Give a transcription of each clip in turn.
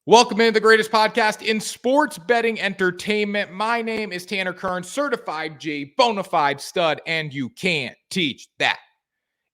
Welcome into the greatest podcast in sports betting entertainment. My name is Tanner Kern, certified G, bona fide stud, and you can't teach that.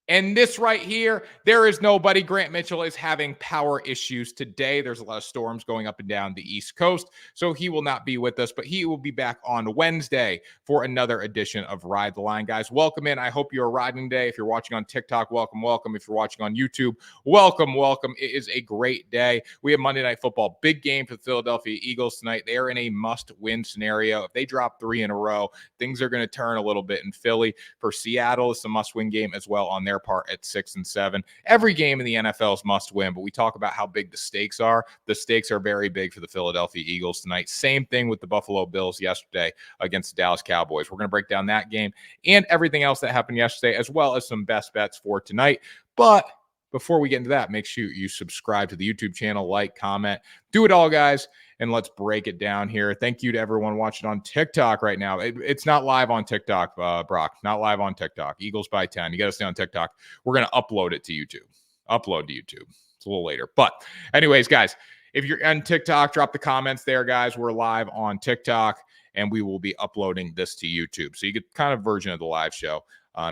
And this right here, there is nobody. Grant Mitchell is having power issues today. There's a lot of storms going up and down the East Coast, so he will not be with us, but he will be back on Wednesday for another edition of Ride the Line. Guys, welcome in. I hope you're riding today. If you're watching on TikTok, welcome, welcome. If you're watching on YouTube, welcome, welcome. It is a great day. We have Monday Night Football. Big game for the Philadelphia Eagles tonight. They are in a must-win scenario. If they drop 3 in a row, things are going to turn a little bit in Philly. For Seattle, it's a must-win game as well on their part at 6 and 7. Every game in the NFL is must win, but we talk about how big the stakes are. The stakes are very big for the Philadelphia Eagles tonight. Same thing with the Buffalo Bills yesterday against the Dallas Cowboys. We're going to break down that game and everything else that happened yesterday, as well as some best bets for tonight. But before we get into that, make sure you subscribe to the YouTube channel, like, comment, do it all, guys, and let's break it down here. Thank you to everyone watching on TikTok right now. It's not live on TikTok, Brock. Not live on TikTok. Eagles by 10. You got to stay on TikTok. We're going to upload it to YouTube. Upload to YouTube. It's a little later. But anyways, guys, if you're on TikTok, drop the comments there, guys. We're live on TikTok, and we will be uploading this to YouTube. So you get kind of version of the live show.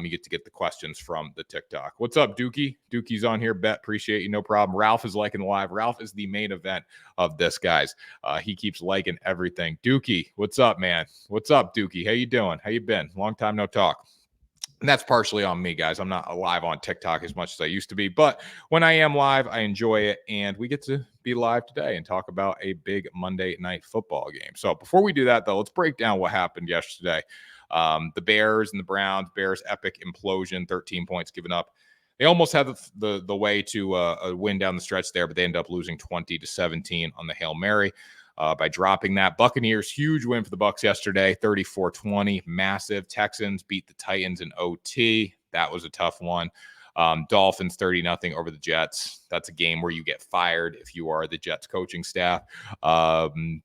You get to get the questions from the TikTok. What's up, Dookie? Dookie's on here. Bet, appreciate you. No problem. Ralph is liking the live. Ralph is the main event of this, guys. He keeps liking everything. Dookie, what's up, man? What's up, Dookie? How you doing? How you been? Long time no talk. And that's partially on me, guys. I'm not live on TikTok as much as I used to be. But when I am live, I enjoy it. And we get to be live today and talk about a big Monday Night Football game. So before we do that, though, let's break down what happened yesterday. The Bears and the Browns, Bears epic implosion, 13 points given up. They almost had the way to a win down the stretch there, but they ended up losing 20-17 on the Hail Mary by dropping that. Buccaneers, huge win for the Bucs yesterday, 34-20, massive. Texans beat the Titans in OT. That was a tough one. Dolphins 30-0 over the Jets. That's a game where you get fired if you are the Jets coaching staff.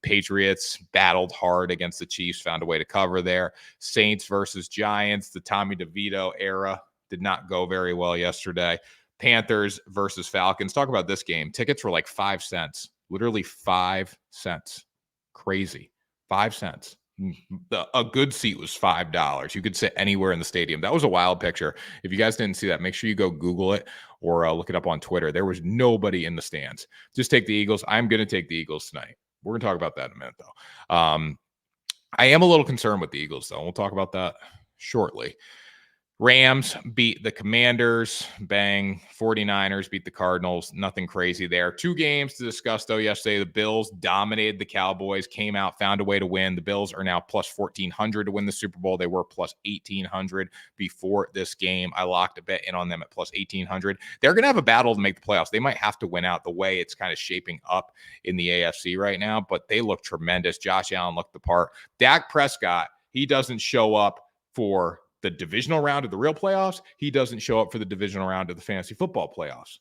Patriots battled hard against the Chiefs, found a way to cover there. Saints versus Giants, the Tommy DeVito era did not go very well yesterday. Panthers versus Falcons. Talk about this game. Tickets were like 5 cents, literally 5 cents. Crazy. 5 cents. A good seat was $5. You could sit anywhere in the stadium. That was a wild picture. If you guys didn't see that, make sure you go Google it or look it up on Twitter. There was nobody in the stands. Just take the Eagles. I'm going to take the Eagles tonight. We're going to talk about that in a minute, though. I am a little concerned with the Eagles, though. We'll talk about that shortly. Rams beat the Commanders, bang. 49ers beat the Cardinals. Nothing crazy there. 2 games to discuss, though, yesterday. The Bills dominated the Cowboys, came out, found a way to win. The Bills are now plus 1,400 to win the Super Bowl. They were plus 1,800 before this game. I locked a bet in on them at plus 1,800. They're going to have a battle to make the playoffs. They might have to win out the way it's kind of shaping up in the AFC right now, but they look tremendous. Josh Allen looked the part. Dak Prescott, he doesn't show up for the divisional round of the real playoffs. He doesn't show up for the divisional round of the fantasy football playoffs.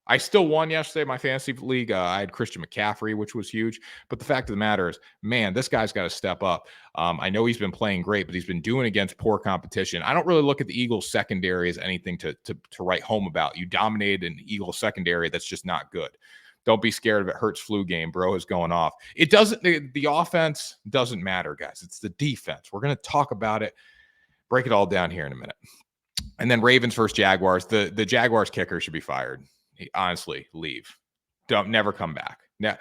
I still won yesterday, my fantasy league. I had Christian McCaffrey, which was huge. But the fact of the matter is, man, this guy's got to step up. I know he's been playing great, but he's been doing against poor competition. I don't really look at the Eagles secondary as anything to write home about. You dominated an Eagles secondary that's just not good. Don't be scared of it. Hurts flu game, bro, is going off. It doesn't. The offense doesn't matter, guys. It's the defense. We're going to talk about it. Break it all down here in a minute. And then Ravens versus Jaguars. The Jaguars kicker should be fired. Honestly, leave. Never come back. Now,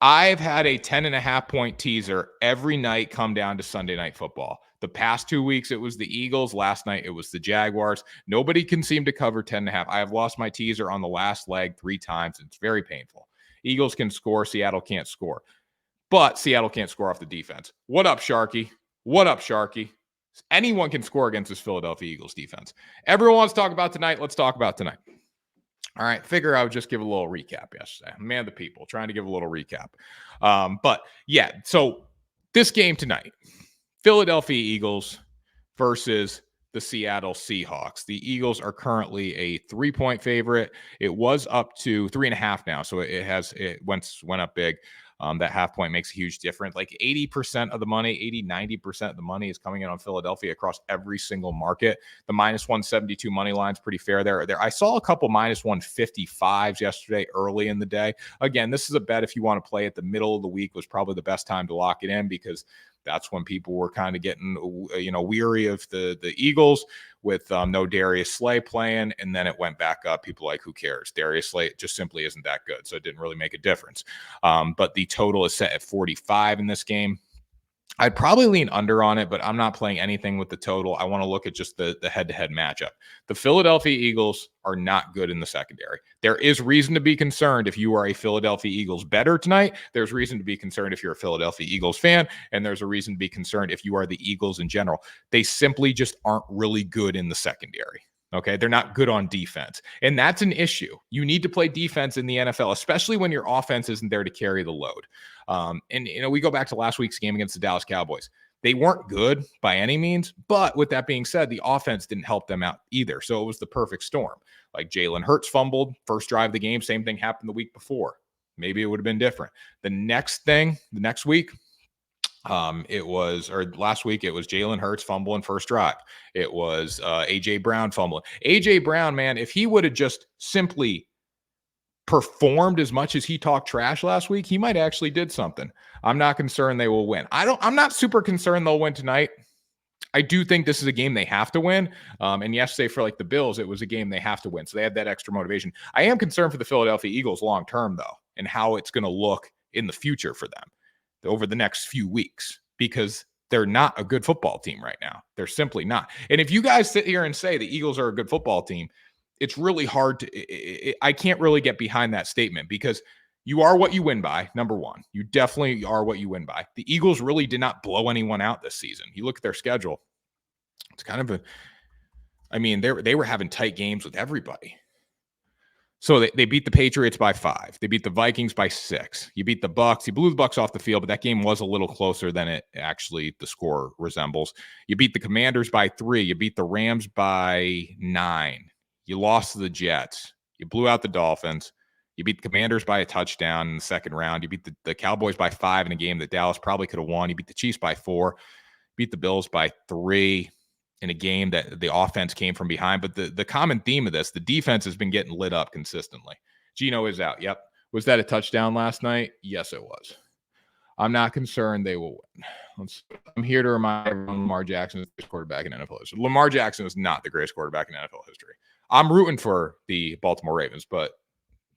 I've had a 10.5 point teaser every night come down to Sunday Night Football. The past 2 weeks, it was the Eagles. Last night, it was the Jaguars. Nobody can seem to cover 10.5. I have lost my teaser on the last leg 3 times. It's very painful. Eagles can score. Seattle can't score. But Seattle can't score off the defense. What up, Sharky? What up, Sharky? Anyone can score against this Philadelphia Eagles defense. Everyone wants to talk about tonight. Let's talk about tonight. All right. Figure I would just give a little recap yesterday. Man, the people trying to give a little recap. But yeah, so this game tonight, Philadelphia Eagles versus the Seattle Seahawks. The Eagles are currently a 3-point favorite. It was up to 3.5 now. So it went up big. That half point makes a huge difference. Like 80% of the money, 90% of the money is coming in on Philadelphia across every single market. The minus 172 money line is pretty fair there. I saw a couple minus 155s yesterday early in the day. Again, this is a bet if you want to play it. The middle of the week was probably the best time to lock it in because that's when people were kind of getting, weary of the Eagles with no Darius Slay playing, and then it went back up. People like, who cares? Darius Slay just simply isn't that good, so it didn't really make a difference. But the total is set at 45 in this game. I'd probably lean under on it, but I'm not playing anything with the total. I want to look at just the head-to-head matchup. The Philadelphia Eagles are not good in the secondary. There is reason to be concerned if you are a Philadelphia Eagles bettor tonight. There's reason to be concerned if you're a Philadelphia Eagles fan, and there's a reason to be concerned if you are the Eagles in general. They simply just aren't really good in the secondary. Okay, they're not good on defense. And that's an issue. You need to play defense in the NFL, especially when your offense isn't there to carry the load. We go back to last week's game against the Dallas Cowboys. They weren't good by any means, but with that being said, the offense didn't help them out either. So it was the perfect storm. Like Jalen Hurts fumbled, first drive of the game, same thing happened the week before. Maybe it would have been different. The next week, last week, it was Jalen Hurts fumbling first drive. It was A.J. Brown fumbling. A.J. Brown, man, if he would have just simply performed as much as he talked trash last week, he might actually did something. I'm not concerned they will win. I'm not super concerned they'll win tonight. I do think this is a game they have to win. And yesterday for the Bills, it was a game they have to win. So they had that extra motivation. I am concerned for the Philadelphia Eagles long-term, though, and how it's going to look in the future for them over the next few weeks, because they're not a good football team right now. They're simply not. And if you guys sit here and say the Eagles are a good football team, it's really hard to, I can't really get behind that statement, because you are what you win by, number one. You definitely are what you win by. The Eagles really did not blow anyone out this season. You look at their schedule, it's kind of they were having tight games with everybody. So they beat the Patriots by 5. They beat the Vikings by 6. You beat the Bucks. You blew the Bucks off the field, but that game was a little closer than it actually the score resembles. You beat the Commanders by 3. You beat the Rams by 9. You lost to the Jets. You blew out the Dolphins. You beat the Commanders by a touchdown in the second round. You beat the Cowboys by 5 in a game that Dallas probably could have won. You beat the Chiefs by 4. Beat the Bills by 3. In a game that the offense came from behind. But the common theme of this, the defense has been getting lit up consistently. Geno is out. Yep. Was that a touchdown last night? Yes, it was. I'm not concerned they will win. I'm here to remind everyone Lamar Jackson is the greatest quarterback in NFL history. Lamar Jackson is not the greatest quarterback in NFL history. I'm rooting for the Baltimore Ravens, but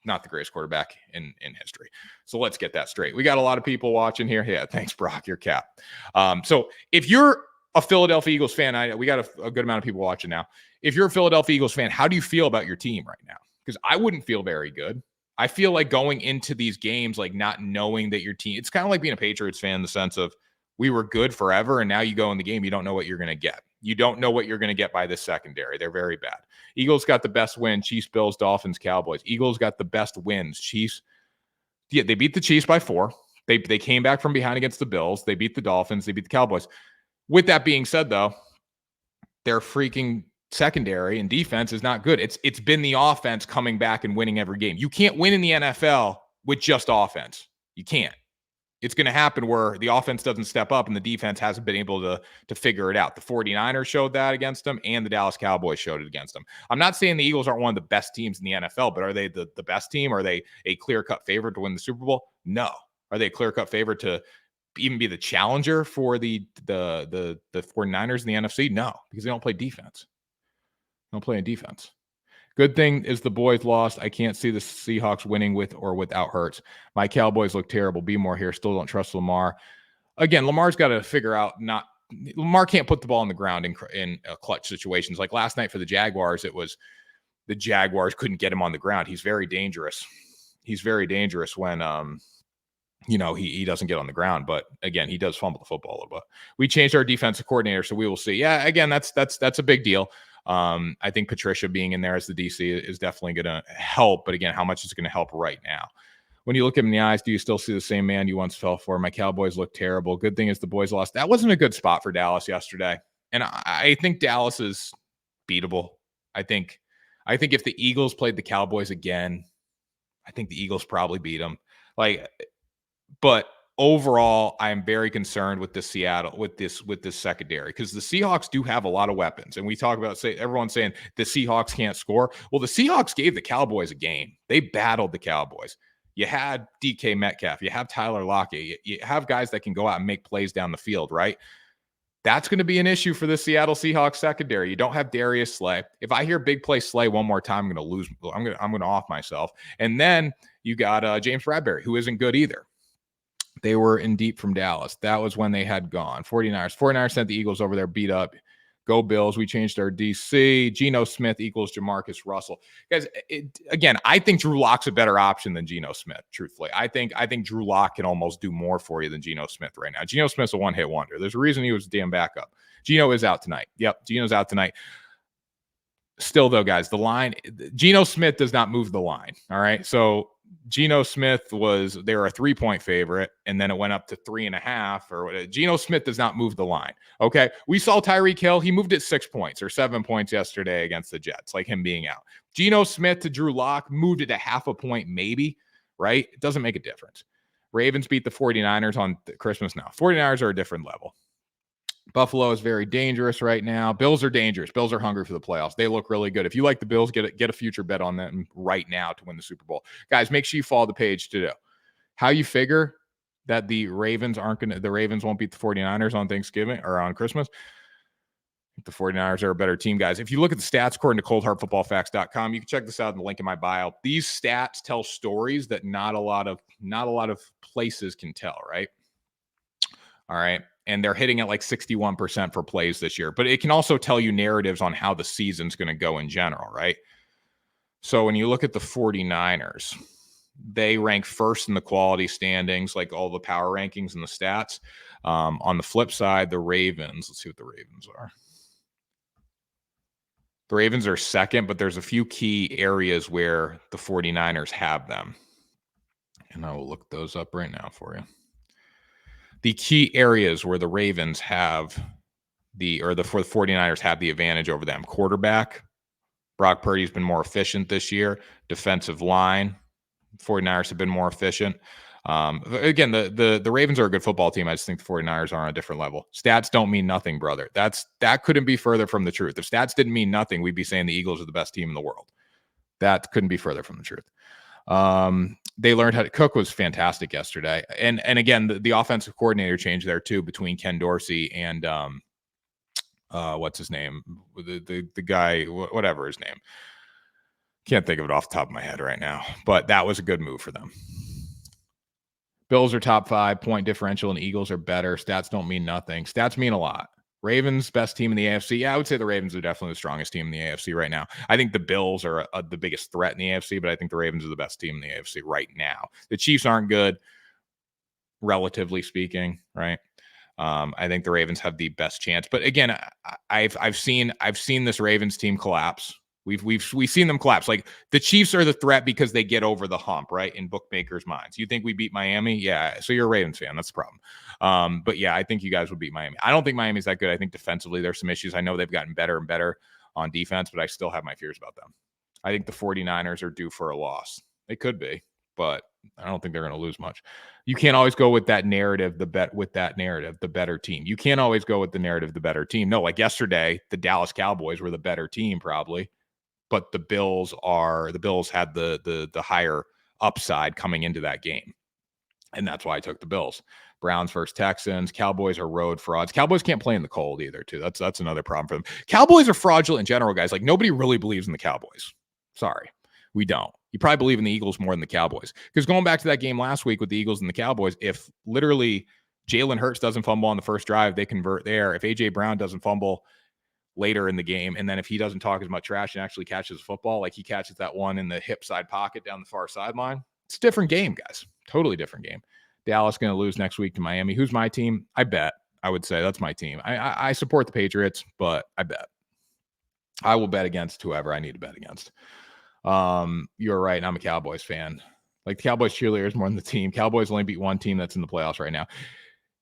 not the greatest quarterback in history. So let's get that straight. We got a lot of people watching here. Yeah, thanks, Brock. Your cap. So if you're a Philadelphia Eagles fan, we got a good amount of people watching now. If you're a Philadelphia Eagles fan, how do you feel about your team right now? Because I wouldn't feel very good. I feel like going into these games, not knowing that your team, it's kind of like being a Patriots fan in the sense of we were good forever, and now you go in the game, you don't know what you're going to get. You don't know what you're going to get by this secondary. They're very bad. Eagles got the best win. Chiefs, Bills, Dolphins, Cowboys. Eagles got the best wins. Chiefs, yeah, they beat the Chiefs by 4. They came back from behind against the Bills. They beat the Dolphins. They beat the Cowboys. With that being said, though, their freaking secondary and defense is not good. It's been the offense coming back and winning every game. You can't win in the NFL with just offense. You can't. It's going to happen where the offense doesn't step up and the defense hasn't been able to figure it out. The 49ers showed that against them, and the Dallas Cowboys showed it against them. I'm not saying the Eagles aren't one of the best teams in the NFL, but are they the best team? Are they a clear-cut favorite to win the Super Bowl? No. Are they a clear-cut favorite to even be the challenger for the 49ers in the NFC? No, because they don't play defense. They don't play in defense. Good thing is the boys lost. I can't see the Seahawks winning with or without Hurts. My Cowboys look terrible. Be more here. Still don't trust Lamar. Again, Lamar's got to figure out Lamar can't put the ball on the ground in clutch situations. Like last night for the Jaguars, it was the Jaguars couldn't get him on the ground. He's very dangerous. He's very dangerous when he doesn't get on the ground, but again, he does fumble the football a little bit. We changed our defensive coordinator, so we will see. Yeah, again, that's a big deal. I think Patricia being in there as the DC is definitely going to help, but again, how much is it going to help right now? When you look him in the eyes, do you still see the same man you once fell for? My Cowboys look terrible. Good thing is the boys lost. That wasn't a good spot for Dallas yesterday, and I think Dallas is beatable. I think if the Eagles played the Cowboys again, I think the Eagles probably beat them. But overall, I am very concerned with the Seattle with this secondary because the Seahawks do have a lot of weapons, and we talk about everyone's saying the Seahawks can't score. Well, the Seahawks gave the Cowboys a game. They battled the Cowboys. You had DK Metcalf, you have Tyler Lockett, you have guys that can go out and make plays down the field, right? That's going to be an issue for the Seattle Seahawks secondary. You don't have Darius Slay. If I hear big play Slay one more time, I'm going to lose. I'm going to off myself. And then you got James Bradbury, who isn't good either. They were in deep from Dallas. That was when they had gone. 49ers sent the Eagles over there, beat up. Go Bills. We changed our DC. Geno Smith equals Jamarcus Russell. Guys, again, I think Drew Lock's a better option than Geno Smith, truthfully. I think Drew Lock can almost do more for you than Geno Smith right now. Geno Smith's a one-hit wonder. There's a reason he was a damn backup. Geno is out tonight. Yep, Geno's out tonight. Still, though, guys, the line, Geno Smith does not move the line, all right? So Geno Smith they were a 3-point favorite, and then it went up to 3.5 or whatever. Geno Smith does not move the line. Okay. We saw Tyreek Hill. He moved it 6 points or 7 points yesterday against the Jets, like him being out. Geno Smith to Drew Lock moved it a 0.5 point, maybe, right? It doesn't make a difference. Ravens beat the 49ers on Christmas now. 49ers are a different level. Buffalo is very dangerous right now. Bills are dangerous. Bills are hungry for the playoffs. They look really good. If you like the Bills, get a future bet on them right now to win the Super Bowl. Guys, make sure you follow the page to know how you figure that the Ravens won't beat the 49ers on Thanksgiving or on Christmas. The 49ers are a better team, guys. If you look at the stats according to coldhardfootballfacts.com, you can check this out in the link in my bio. These stats tell stories that not a lot of places can tell, right? All right. And they're hitting at like 61% for plays this year. But it can also tell you narratives on how the season's going to go in general, right? So when you look at the 49ers, they rank first in the quality standings, like all the power rankings and the stats. On the flip side, the Ravens, let's see what the Ravens are. The Ravens are second, but there's a few key areas where the 49ers have them. And I will look those up right now for you. The key areas where the Ravens have the 49ers have the advantage over them. Quarterback, Brock Purdy's been more efficient this year. Defensive line, 49ers have been more efficient. Again, the Ravens are a good football team. I just think the 49ers are on a different level. Stats don't mean nothing, brother. That couldn't be further from the truth. If stats didn't mean nothing, we'd be saying the Eagles are the best team in the world. That couldn't be further from the truth. They learned how to cook was fantastic yesterday. And again, the offensive coordinator change there too between Ken Dorsey and what's his name? The guy, whatever his name. Can't think of it off the top of my head right now, but that was a good move for them. Bills are top 5 point differential and Eagles are better. Stats don't mean nothing. Stats mean a lot. Ravens, best team in the AFC. Yeah, I would say the Ravens are definitely the strongest team in the AFC right now. I think the Bills are the biggest threat in the AFC, but I think the Ravens are the best team in the AFC right now. The Chiefs aren't good, relatively speaking, right? I think the Ravens have the best chance. But again, I've seen this Ravens team collapse. We've seen them collapse. Like the Chiefs are the threat because they get over the hump, right? In bookmakers' minds. You think we beat Miami? Yeah. So you're a Ravens fan. That's the problem. But yeah, I think you guys would beat Miami. I don't think Miami's that good. I think defensively there's some issues. I know they've gotten better and better on defense, but I still have my fears about them. I think the 49ers are due for a loss. They could be, but I don't think they're going to lose much. You can't always go with that narrative, the better team. You can't always go with the narrative, the better team. No, like yesterday, the Dallas Cowboys were the better team probably. But the Bills had the higher upside coming into that game. And that's why I took the Bills. Browns versus Texans. Cowboys are road frauds. Cowboys can't play in the cold either, too. That's another problem for them. Cowboys are fraudulent in general, guys. Like nobody really believes in the Cowboys. Sorry, we don't. You probably believe in the Eagles more than the Cowboys. Because going back to that game last week with the Eagles and the Cowboys, if literally Jalen Hurts doesn't fumble on the first drive, they convert there. If A.J. Brown doesn't fumble later in the game, and then if he doesn't talk as much trash and actually catches the football, like he catches that one in the hip side pocket down the far sideline, it's a different game, guys. Totally different game. Dallas going to lose next week to Miami. Who's my team? I bet. I would say that's my team. I support the Patriots, but I bet. I will bet against whoever I need to bet against. You're right, and I'm a Cowboys fan. Like the Cowboys cheerleaders more than the team. Cowboys only beat one team that's in the playoffs right now.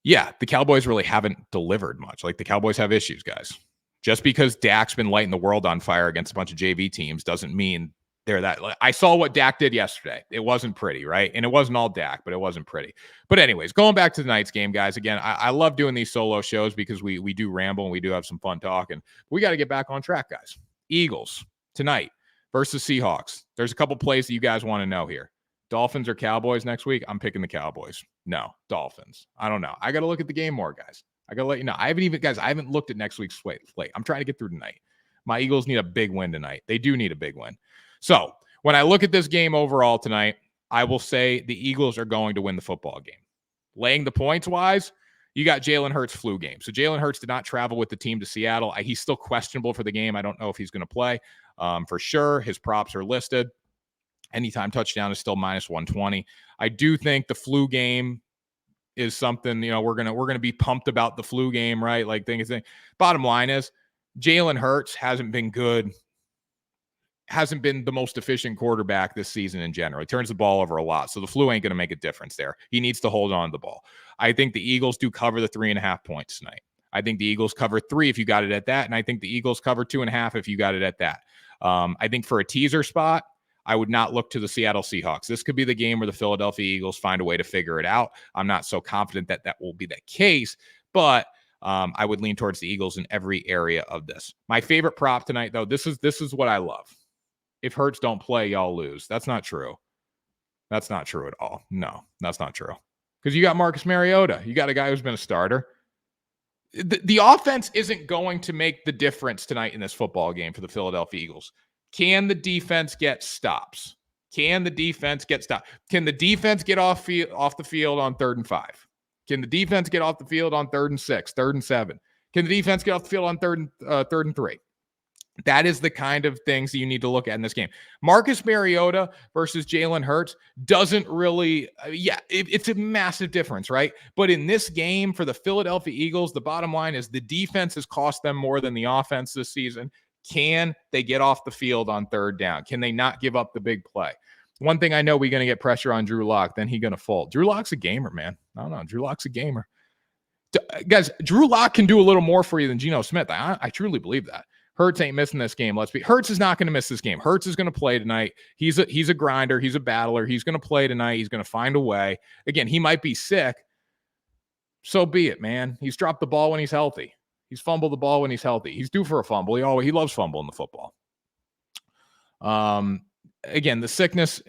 Yeah, the Cowboys really haven't delivered much. Like the Cowboys have issues, guys. Just because Dak's been lighting the world on fire against a bunch of JV teams doesn't mean I saw what Dak did yesterday. It wasn't pretty, right? And it wasn't all Dak, but it wasn't pretty. But anyways, going back to tonight's game, guys. Again, I love doing these solo shows because we do ramble and we do have some fun talking. We got to get back on track, guys. Eagles tonight versus Seahawks. There's a couple plays that you guys want to know here. Dolphins or Cowboys next week? I'm picking the Cowboys. No, Dolphins. I don't know. I got to look at the game more, guys. I got to let you know. I haven't looked at next week's slate. I'm trying to get through tonight. My Eagles need a big win tonight. They do need a big win. So when I look at this game overall tonight, I will say the Eagles are going to win the football game. Laying the points wise, you got Jalen Hurts flu game. So Jalen Hurts did not travel with the team to Seattle. He's still questionable for the game. I don't know if he's going to play for sure. His props are listed. Anytime touchdown is still minus 120. I do think the flu game is something, we're gonna be pumped about the flu game, right? Like bottom line is Jalen Hurts hasn't been good, hasn't been the most efficient quarterback this season in general. He turns the ball over a lot, so the flu ain't gonna make a difference there. He needs to hold on to the ball. I think the Eagles do cover the 3.5 points tonight. I think the Eagles cover 3 if you got it at that, and I think the Eagles cover 2.5 if you got it at that. I think for a teaser spot, I would not look to the Seattle Seahawks. This could be the game where the Philadelphia Eagles find a way to figure it out. I'm not so confident that that will be the case, but I would lean towards the Eagles in every area of this. My favorite prop tonight, though, this is what I love. If Hurts don't play, y'all lose. That's not true. That's not true at all. No, that's not true. Because you got Marcus Mariota. You got a guy who's been a starter. The offense isn't going to make the difference tonight in this football game for the Philadelphia Eagles. Can the defense get stops? Can the defense get stops? Can the defense get off the field on 3rd and 5? Can the defense get off the field on 3rd and 6, 3rd and 7? Can the defense get off the field on 3rd and 3? That is the kind of things that you need to look at in this game. Marcus Mariota versus Jalen Hurts doesn't really, it's a massive difference, right? But in this game for the Philadelphia Eagles, the bottom line is the defense has cost them more than the offense this season. Can they get off the field on 3rd down? Can they not give up the big play? One thing I know, we're going to get pressure on Drew Lock, then he's going to fold. Drew Lock's a gamer, man. I don't know. Drew Lock's a gamer. Guys, Drew Lock can do a little more for you than Geno Smith. I truly believe that. Hurts ain't missing this game. Hurts is not going to miss this game. Hurts is going to play tonight. He's a grinder. He's a battler. He's going to play tonight. He's going to find a way. Again, he might be sick. So be it, man. He's dropped the ball when he's healthy. He's fumbled the ball when he's healthy. He's due for a fumble. He loves fumbling the football. Again, the sickness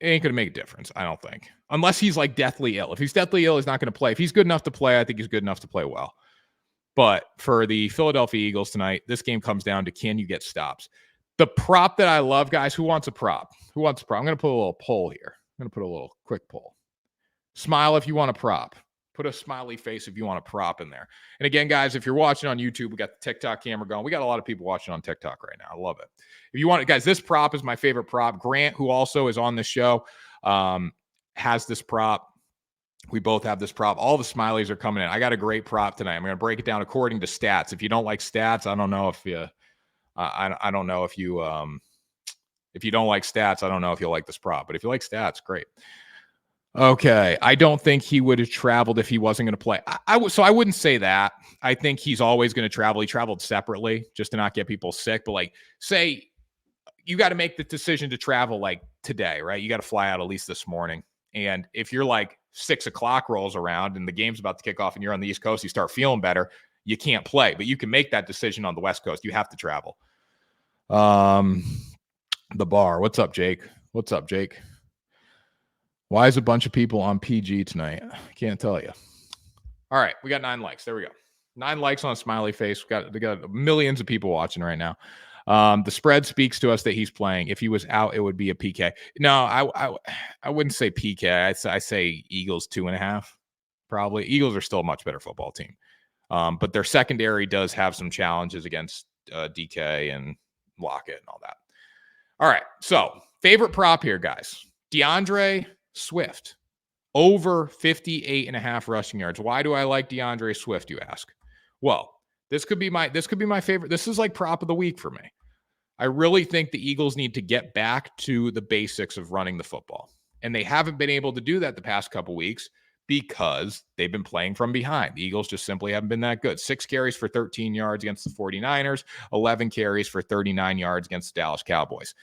ain't going to make a difference, I don't think. Unless he's like deathly ill. If he's deathly ill, he's not going to play. If he's good enough to play, I think he's good enough to play well. But for the Philadelphia Eagles tonight, this game comes down to, can you get stops? The prop that I love, guys, who wants a prop? Who wants a prop? I'm going to put a little poll here. I'm going to put a little quick poll. Smile if you want a prop. Put a smiley face if you want a prop in there. And again, guys, if you're watching on YouTube, we got the TikTok camera going. We got a lot of people watching on TikTok right now. I love it. If you want it, guys, this prop is my favorite prop. Grant, who also is on this show, has this prop. We both have this prop. All the smileys are coming in. I got a great prop tonight. I'm going to break it down according to stats. If you don't like stats, I don't know if you, I don't know if you, if you don't like stats, I don't know if you'll like this prop. But if you like stats, great. Okay, I don't think he would have traveled if he wasn't going to play. So I wouldn't say that. I think he's always going to travel. He traveled separately just to not get people sick. But like, say you got to make the decision to travel like today, right? You got to fly out at least this morning. And if you're like 6 o'clock rolls around and the game's about to kick off and you're on the East Coast, you start feeling better, you can't play. But you can make that decision on the West Coast. You have to travel. The bar. What's up, Jake? What's up, Jake? Why is a bunch of people on PG tonight? I can't tell you. All right, we got 9 likes. There we go. 9 likes on a smiley face. We got millions of people watching right now. The spread speaks to us that he's playing. If he was out, it would be a PK. No, I wouldn't say PK. I say Eagles 2.5, probably. Eagles are still a much better football team. But their secondary does have some challenges against DK and Lockett and all that. All right, so favorite prop here, guys. DeAndre Swift, over 58.5 rushing yards. Why do I like DeAndre Swift, you ask? Well, this could be my favorite. This is like prop of the week for me. I really think the Eagles need to get back to the basics of running the football. And they haven't been able to do that the past couple weeks because they've been playing from behind. The Eagles just simply haven't been that good. 6 carries for 13 yards against the 49ers, 11 carries for 39 yards against the Dallas Cowboys.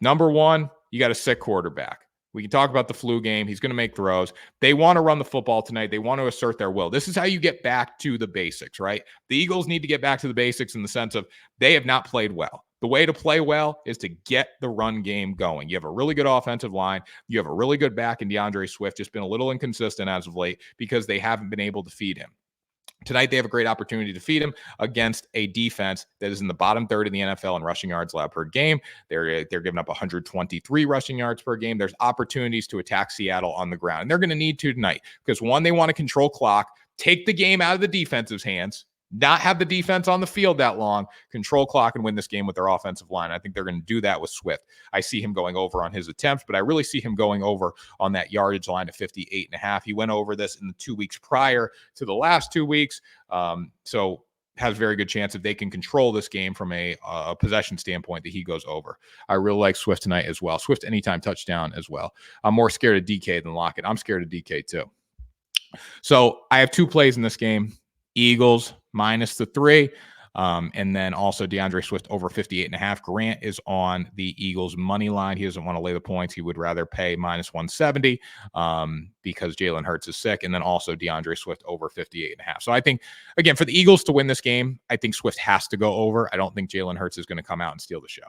Number one, you got a sick quarterback. We can talk about the flu game. He's going to make throws. They want to run the football tonight. They want to assert their will. This is how you get back to the basics, right? The Eagles need to get back to the basics in the sense of they have not played well. The way to play well is to get the run game going. You have a really good offensive line. You have a really good back in DeAndre Swift, just been a little inconsistent as of late because they haven't been able to feed him. Tonight, they have a great opportunity to feed him against a defense that is in the bottom third of the NFL in rushing yards allowed per game. They're giving up 123 rushing yards per game. There's opportunities to attack Seattle on the ground, and they're going to need to tonight because, one, they want to control clock, take the game out of the defense's hands, not have the defense on the field that long, control clock, and win this game with their offensive line. I think they're going to do that with Swift. I see him going over on his attempts, but I really see him going over on that yardage line of 58.5. He went over this in the 2 weeks prior to the last 2 weeks. So has a very good chance if they can control this game from a possession standpoint that he goes over. I really like Swift tonight as well. Swift anytime touchdown as well. I'm more scared of DK than Lockett. I'm scared of DK too. So I have 2 plays in this game. Eagles minus the 3. And then also DeAndre Swift over 58.5. Grant is on the Eagles money line. He doesn't want to lay the points. He would rather pay minus 170 because Jalen Hurts is sick. And then also DeAndre Swift over 58.5. So I think, again, for the Eagles to win this game, I think Swift has to go over. I don't think Jalen Hurts is going to come out and steal the show.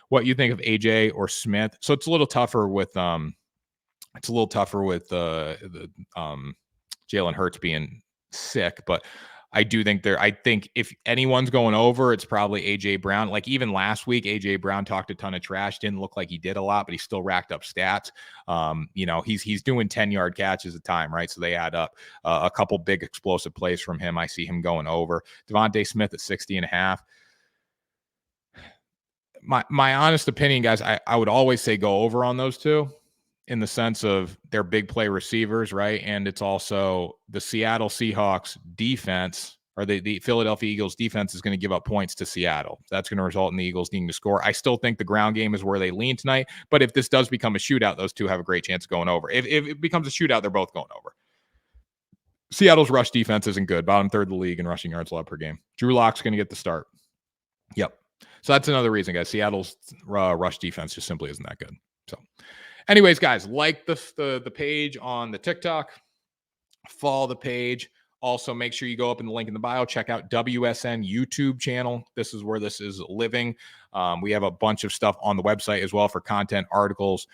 What you think of AJ or Smith? So it's a little tougher with Jalen Hurts being sick, but I think if anyone's going over, it's probably AJ Brown. Like even last week, AJ Brown talked a ton of trash. Didn't look like he did a lot, but he still racked up stats. He's doing 10-yard catches a time, right? So they add up. A couple big explosive plays from him. I see him going over. Devontae Smith at 60.5. My honest opinion, guys, I would always say go over on those two, in the sense of they're big play receivers, right? And it's also the Seattle Seahawks defense, or the Philadelphia Eagles defense, is going to give up points to Seattle. That's going to result in the Eagles needing to score. I still think the ground game is where they lean tonight, but if this does become a shootout, those two have a great chance of going over. If it becomes a shootout, they're both going over. Seattle's rush defense isn't good. Bottom third of the league in rushing yards allowed per game. Drew Lock's going to get the start. Yep. So that's another reason, guys. Seattle's rush defense just simply isn't that good. So anyways, guys, like the page on the TikTok, follow the page. Also, make sure you go up in the link in the bio. Check out WSN YouTube channel. This is where this is living. We have a bunch of stuff on the website as well for content, articles,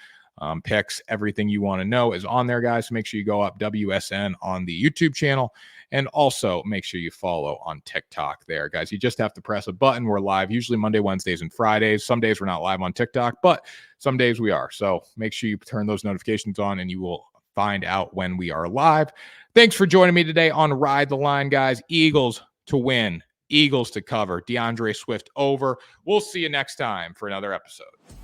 picks. Everything you want to know is on there, guys. So make sure you go up WSN on the YouTube channel. And also make sure you follow on TikTok there, guys. You just have to press a button. We're live usually Monday, Wednesdays, and Fridays. Some days we're not live on TikTok, but some days we are. So make sure you turn those notifications on and you will find out when we are live. Thanks for joining me today on Ride the Line, guys. Eagles to win, Eagles to cover, DeAndre Swift over. We'll see you next time for another episode.